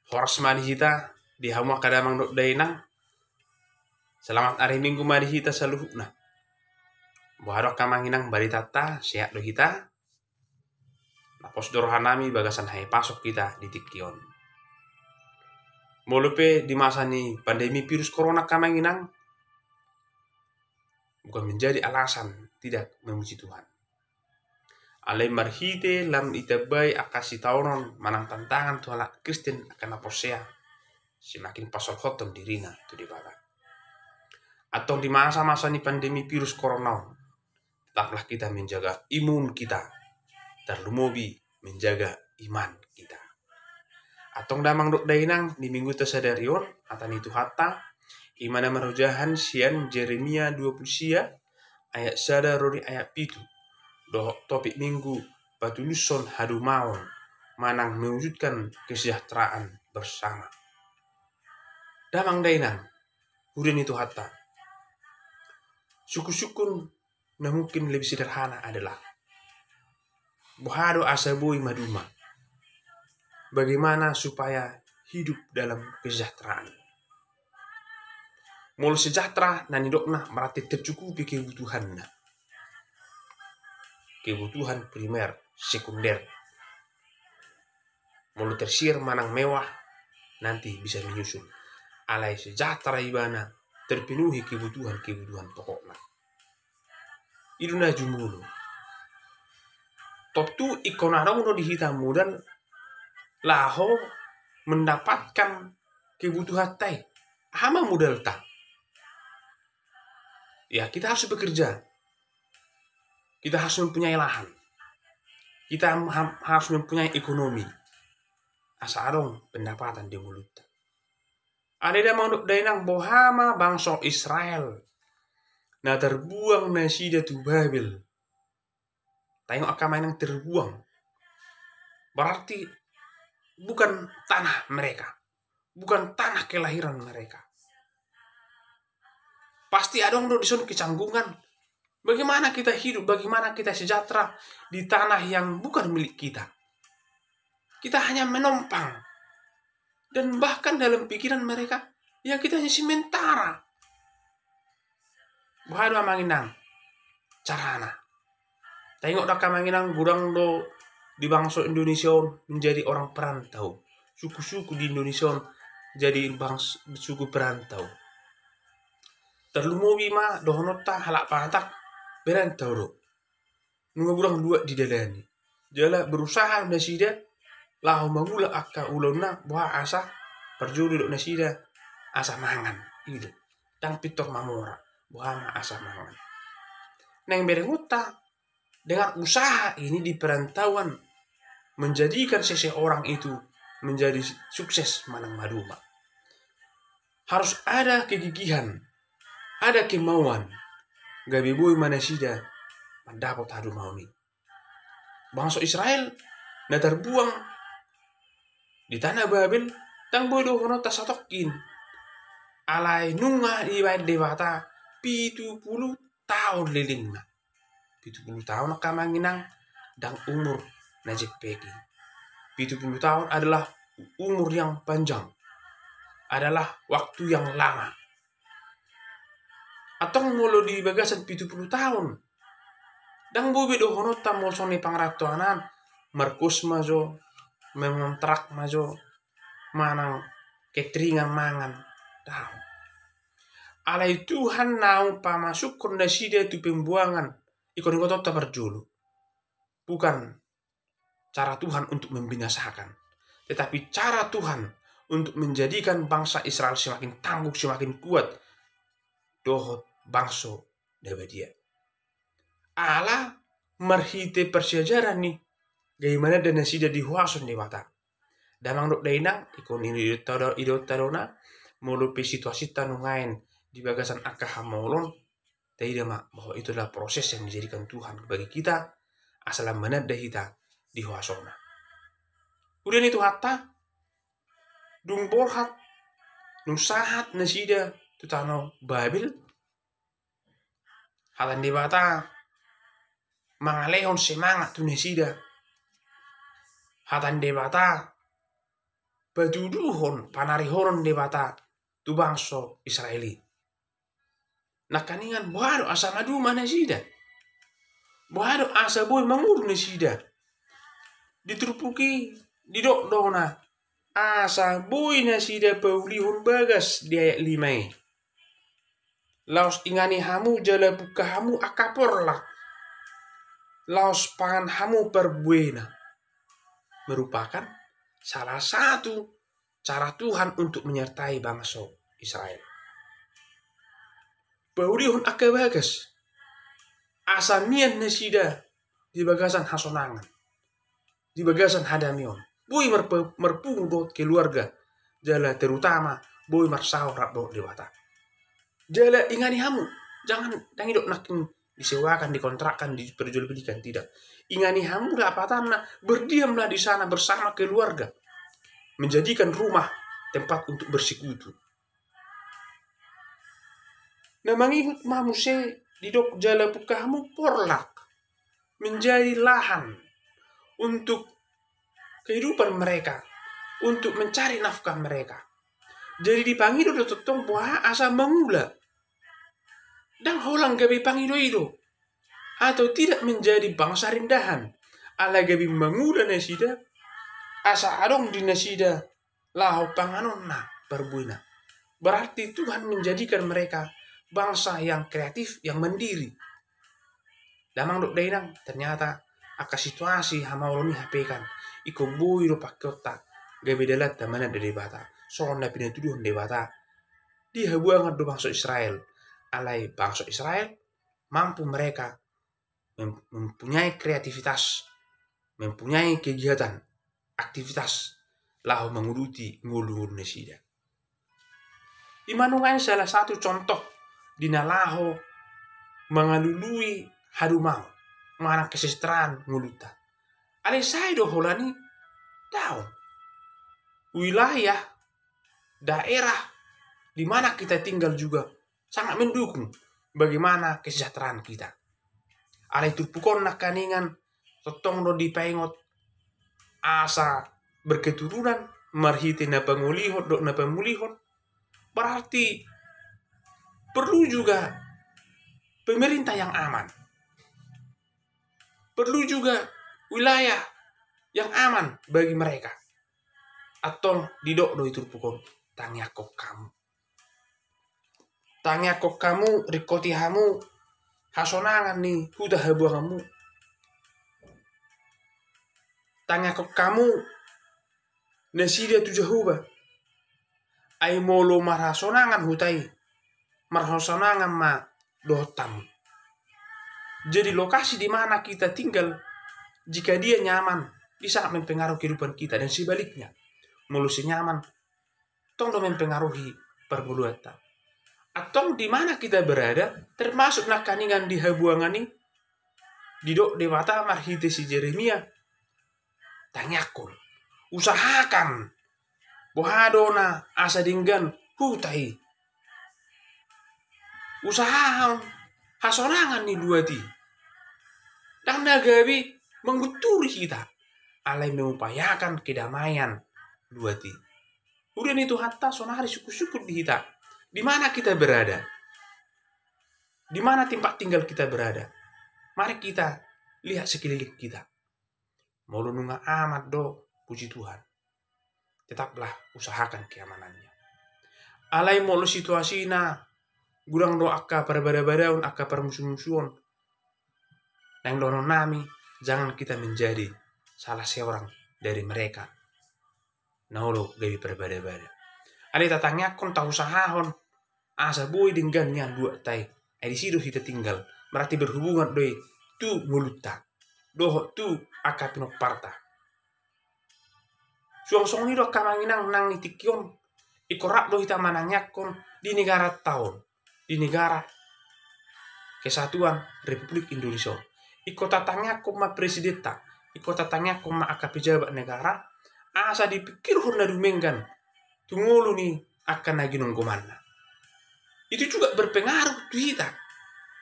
Horas madihita di hamu kadamang dok dainang. Selamat hari Minggu madihita saluhuna. Buharok kamanginang baritata sehat do hita. Napos dorohanami bagasan hai pasok kita di tikion. Molupe di masa ni pandemi virus corona kamanginang bukan menjadi alasan tidak memuji Tuhan. Alai marhite lam itabai akasi tauron manang tantangan tuala Kristen akan aposea semakin pasal hoton dirina itu di bawah. Atau di masa-masa ni pandemi virus corona, tetaplah kita menjaga imun kita, terlumobi menjaga iman kita. Atau damang dok dainang di minggu tersadarion atau itu hatta imana merujahan sian Jeremia 20 sia ayat sada rori ayat pitu. Doh topik minggu patuluson hadu mawon manang mewujudkan kesejahteraan bersama. Damang dainang hudin itu hatta. Syukur-syukur nah mungkin lebih sederhana adalah buhado asabui maduma. Bagaimana supaya hidup dalam kesejahteraan. Mul sejahtera nani dokna berarti tercukupi kebutuhannya. Kebutuhan primer, sekunder. Mulu tersier manang mewah nanti bisa menyusul. Alai sejahtera ibana terpenuhi kebutuhan pokoknya. Iduna jumulu. Totu ikonarauno di hitam mudan laho mendapatkan kebutuhan tai. Hama modal tak. Ya kita harus bekerja. Kita harus mempunyai lahan. Kita harus mempunyai ekonomi. Asarong pendapatan di mulut. Ada damang dok dainang bohama bangsa Israel. Nah terbuang nasida tu Babel. Tengok akama yang terbuang. Berarti bukan tanah mereka. Bukan tanah kelahiran mereka. Pasti ada dok dison kecanggungan. Bagaimana kita hidup, bagaimana kita sejahtera di tanah yang bukan milik kita. Kita hanya menumpang. Dan bahkan dalam pikiran mereka, ya kita hanya sementara. Bahado amanginang, carana. Tengok dah kamanginang gurang do di bangsa Indonesia menjadi orang perantau. Suku-suku di Indonesia jadi suku perantau. Terlumobi ma dohonota halak patak perantau do. Nunggu gurang dua di dalani. Jala berusaha nasida lahu mangula akka ulona buah asa perjudi do nasida asa mangan itu. Tang pitor mamora buah asa mangan. Neng berenguta dengan usaha ini di perantauan menjadikan seseorang itu menjadi sukses manang maduma. Harus ada kegigihan, ada kemauan. Gabi boy manasida mendapat hadu mauni. Bangsa Israel na terbuang di tanah Babel tang boy dohono tasatokin. Alai nunga ibaid dewata 70 tahun lilingna. 70 tahun kamanginang dan umur najik pegi. 70 tahun adalah umur yang panjang. Adalah waktu yang lama. Atau mulu di bagasan 70 tahun. Dan bobe dohono tamol soni pangratuanan Markus majo mengontrak majo manang ketringan mangan tahu. Alai Tuhan nau pamasuk kondasida itu pembuangan ikon kotor tabarjulu. Bukan cara Tuhan untuk membinasakan, tetapi cara Tuhan untuk menjadikan bangsa Israel semakin tangguh, semakin kuat. Dohot bangso dabadia. Allah merhite persejarah nih. Bagaimana dana sida dihuasun di mata. Damang dok dainang ikon ini idot tarona melupi situasi tanungain di bagasan akah molon. Tidak mak bahwa itu adalah proses yang dijadikan Tuhan bagi kita asal mana dahita dihuasona. Udah itu hatta dung borhat dung sahat nasida tutano Babel halan di bata mangalehon semangat tu nasida hatan di bata batuduhon panarihoron debata tu bangso Israeli. Nakaningan bohado asa madu mana sida. Bohado asa boy manguru ne sida. Diturupuki didok dona asa boy na sida paulihon bagas di ayat 5. Laos ingani hamu jala buka hamu akaporlah. Laos pangan hamu perbuena. Merupakan salah satu cara Tuhan untuk menyertai bangsa Israel. Paulihon akabagas. Asa mian nesida di bagasan hasonangan. Di bagasan hadamion. Boy merpung dot keluarga. Jala terutama boy marsau rap dot dewata. Jala ingani hamu. Jangan dok nakin disewakan, dikontrakkan, diperjualbelikan. Tidak. Ingani hamu dapatan berdiamlah di sana bersama keluarga. Menjadikan rumah tempat untuk bersekutu. Nah mangikut mamuse didok jala bukamu porlak. Menjadi lahan untuk kehidupan mereka. Untuk mencari nafkah mereka. Jadi dipanggil udah tetong buah asa mangula. Dan holang gabi pangido itu. Atau tidak menjadi bangsa rindahan. Ala gabi mangula nasida. Asa adong di nasida. Lahu panganonna perbuina. Berarti Tuhan menjadikan mereka bangsa yang kreatif, yang mandiri. Damang dok dainang ternyata aka situasi hamauloni hapekan. Iko boy do pakota. Gabi dalat damana dari bata. Soon na pinatuduhan de bata. Di habuangan do bangsa Israel. Alai bangsa Israel mampu mereka mempunyai kreativitas, mempunyai kegiatan, aktivitas lahu menguruti ngulu nesida. Imanungan salah satu contoh di nalaho mengalului hadumau mana kesejahteraan nguluta. Ale saya do holani tahu wilayah daerah di mana kita tinggal juga sangat mendukung bagaimana kesejahteraan kita. Ale turpukon nakaningan totong do dipengot asa berketurunan marhite na pangulihon do na pamulihon. Berarti perlu juga pemerintah yang aman. Perlu juga wilayah yang aman bagi mereka. Atau didok do itu pukul tangyakok kamu. Tangyakok kamu rikoti hamu hasonangan nih huta habuah kamu. Tangyakok kamu nasida tu Jehovah. Ai molo marhasonangan hutai. Marhasonangan ma dohtam. Jadi lokasi di mana kita tinggal, jika dia nyaman, bisa mempengaruhi kehidupan kita dan sebaliknya. Mulu nyaman, tong do mempengaruhi perbuatan. Atau di mana kita berada, termasuk nakaningan di habuangan ini, di dok dewata marhite si Jeremia, tanyakun, usahakan, bohadona asa dinggan hutai. Usahakan hasonangan ni duati. Dan nagabi mengguturi kita. Alai mengupayakan kedamaian duati. Udah itu hatta sonari syukur-syukur di kita. Di mana kita berada? Di mana tempat tinggal kita berada? Mari kita lihat sekeliling kita. Mau nunga amat do, puji Tuhan. Tetaplah usahakan keamanannya. Alai mau situasi na gurang do akka perbada-badaun, akka permusuh-musuhan. Yang dono nami, jangan kita menjadi salah seorang dari mereka. Naolo gabi perbada-bada. Ada tatangnya kon tahu sahahon. Asa boy denggannya dua tai. Di situ kita tinggal. Berarti berhubungan doi tu mulutta. Doh tu akka pinok parta. Suang-suang ni do kamanginang nang nitikion. Ikorap do kita manangnya kon di negara tahun. Di negara Kesatuan Republik Indonesia. Iko tatangnya koma presidenta. Iko tatangnya koma aka pejabat negara. Asa dipikir hurna dumenggan. Tungulu nih akan lagi nunggu mana. Itu juga berpengaruh tuh kita.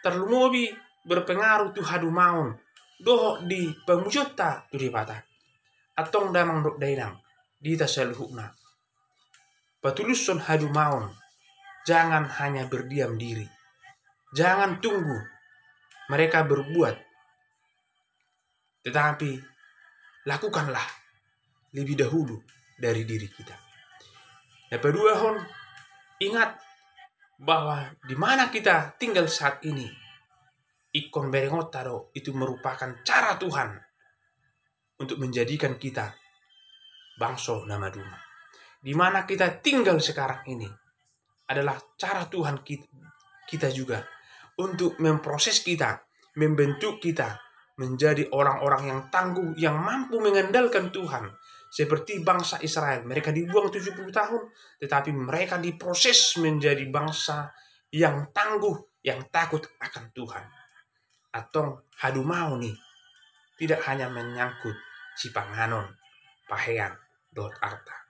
Terlumobi berpengaruh tuh hadu maun. Doh di pemujota tuh di patah. Atong damang dok dainang. Di tasaluhukna. patulus son hadu maun. Jangan hanya berdiam diri. Jangan tunggu mereka berbuat. Tetapi lakukanlah lebih dahulu dari diri kita. Yang kedua, ingat bahwa di mana kita tinggal saat ini, ikon berengotaro itu merupakan cara Tuhan untuk menjadikan kita bangsa nama Duma. Di mana kita tinggal sekarang ini adalah cara Tuhan kita juga untuk memproses kita, membentuk kita menjadi orang-orang yang tangguh, yang mampu mengandalkan Tuhan. Seperti bangsa Israel, mereka dibuang 70 tahun, tetapi mereka diproses menjadi bangsa yang tangguh, yang takut akan Tuhan. Atau hadu mau nih, tidak hanya menyangkut si panganon, pahean, dot arta.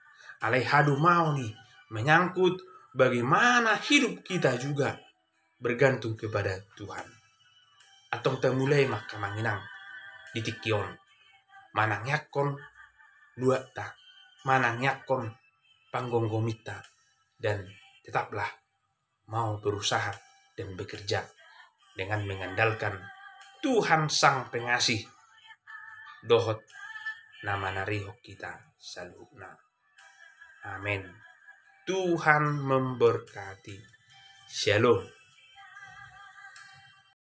Alai hadu mau nih, menyangkut bagaimana hidup kita juga bergantung kepada Tuhan. Atau temulai maka manginang di tikion, manang yakon dua ta, manang yakon panggonggomita, dan tetaplah mau berusaha dan bekerja dengan mengandalkan Tuhan Sang Pengasih. Dohot nama narihok kita saluna. Amin. Tuhan memberkati. Shalom.